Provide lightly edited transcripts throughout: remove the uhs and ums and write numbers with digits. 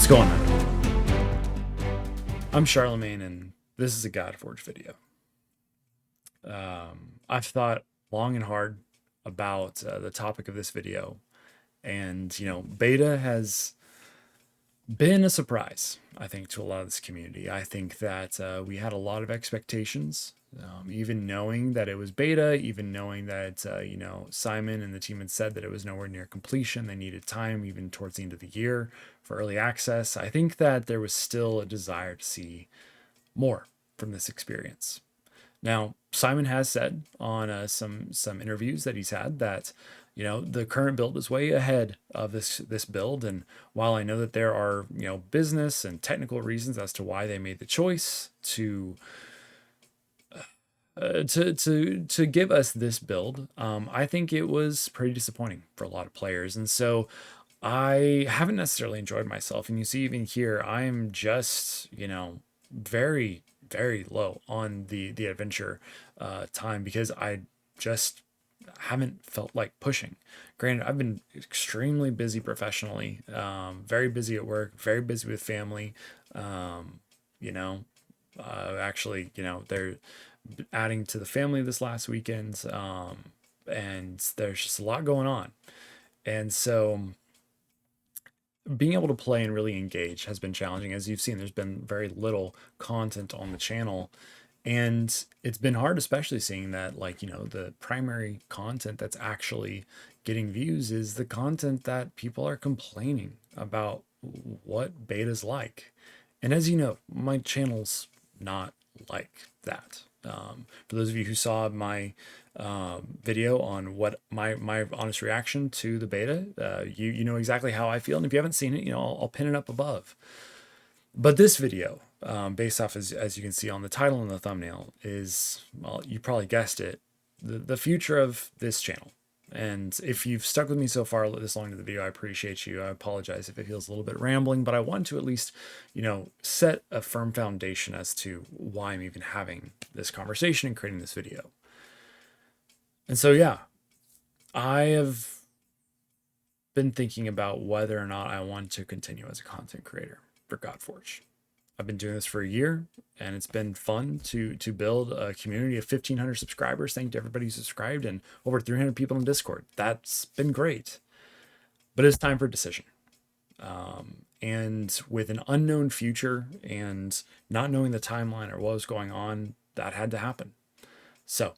What's going on? I'm Charlemagne, and this is a Godforge video. I've thought long and hard about the topic of this video, and beta has been a surprise, I think, to a lot of this community. I think that we had a lot of expectations, even knowing that it was beta, even knowing that, Simon and the team had said that it was nowhere near completion. They needed time, even towards the end of the year, for early access. I think that there was still a desire to see more from this experience. Now, Simon has said on some interviews that he's had that the current build is way ahead of this build, and while I know that there are business and technical reasons as to why they made the choice to give us this build, I think it was pretty disappointing for a lot of players, and so I haven't necessarily enjoyed myself. And you see, even here, I'm just very very low on the adventure time, because I just haven't felt like pushing. Granted, I've been extremely busy professionally, very busy at work, very busy with family. You know, Actually, they're adding to the family this last weekend, and there's just a lot going on, and so being able to play and really engage has been challenging. As you've seen, there's been very little content on the channel, and it's been hard, especially seeing that, like, the primary content that's actually getting views is the content that people are complaining about what beta's like. And as you know, my channel's not like that. For those of you who saw my video on what my honest reaction to the beta, you know exactly how I feel. And if you haven't seen it, I'll pin it up above. But this video, based off, as you can see on the title and the thumbnail, is, well, you probably guessed it, the future of this channel. And if you've stuck with me so far this long into the video, I appreciate you. I apologize if it feels a little bit rambling, but I want to at least, set a firm foundation as to why I'm even having this conversation and creating this video. And so, yeah, I have been thinking about whether or not I want to continue as a content creator for Godforge. I've been doing this for a year, and it's been fun to build a community of 1,500 subscribers. Thank you to everybody who subscribed, and over 300 people in Discord. That's been great. But it's time for a decision. And with an unknown future and not knowing the timeline or what was going on, that had to happen. So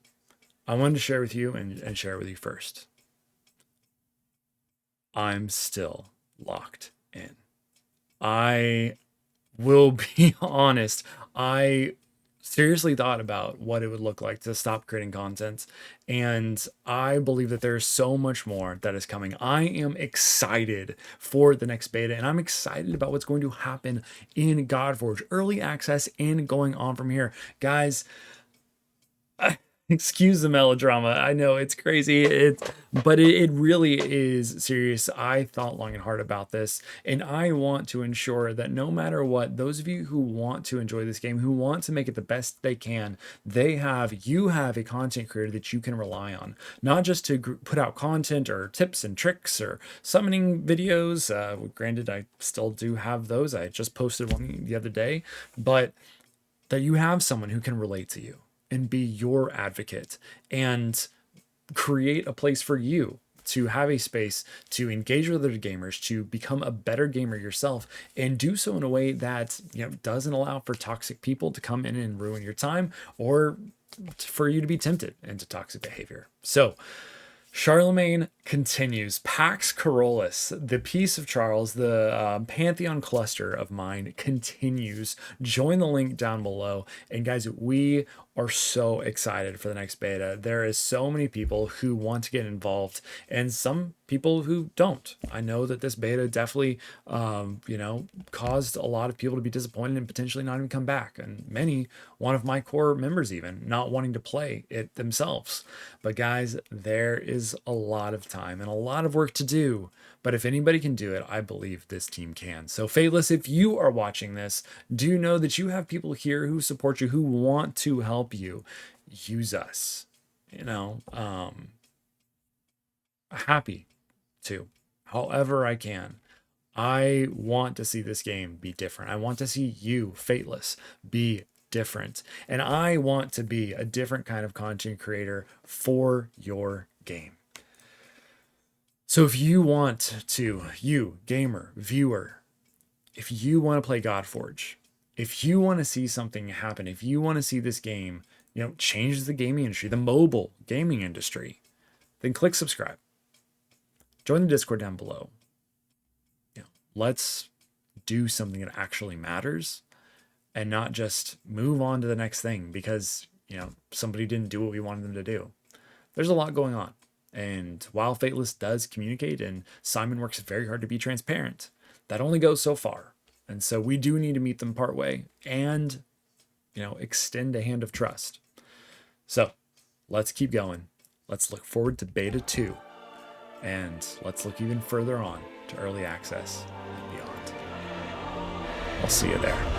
I wanted to share with you and share it with you first. I'm still locked in. I will be honest, I seriously thought about what it would look like to stop creating content, and I believe that there's so much more that is coming. I am excited for the next beta, and I'm excited about what's going to happen in Godforge early access and going on from here. Guys, excuse the melodrama. I know it's crazy. But it really is serious. I thought long and hard about this, and I want to ensure that no matter what, those of you who want to enjoy this game, who want to make it the best they can, you have a content creator that you can rely on, not just to put out content or tips and tricks or summoning videos. Granted, I still do have those. I just posted one the other day, but that you have someone who can relate to you and be your advocate and create a place for you to have a space to engage with other gamers, to become a better gamer yourself, and do so in a way that doesn't allow for toxic people to come in and ruin your time, or for you to be tempted into toxic behavior. So Charlemagne continues. Pax Carolus, the Peace of Charles, the Pantheon cluster of mine continues. Join the link down below. And guys, we are so excited for the next beta. There is so many people who want to get involved, and some people who don't. I know that this beta definitely, caused a lot of people to be disappointed and potentially not even come back. And many, one of my core members even, not wanting to play it themselves. But guys, there is a lot of time and a lot of work to do. But if anybody can do it, I believe this team can. So Fateless, if you are watching this, do know that you have people here who support you, who want to help you. Use us. Happy to, however I can. I want to see this game be different. I want to see you, Fateless, be different. And I want to be a different kind of content creator for your game. So if you want to, you, gamer, viewer, if you want to play Godforge, if you want to see something happen, if you want to see this game, change the gaming industry, the mobile gaming industry, then click subscribe. Join the Discord down below. Let's do something that actually matters and not just move on to the next thing because, somebody didn't do what we wanted them to do. There's a lot going on. And while Fateless does communicate and Simon works very hard to be transparent, that only goes so far. And so we do need to meet them partway and, extend a hand of trust. So let's keep going. Let's look forward to beta 2 and let's look even further on to early access and beyond. I'll see you there.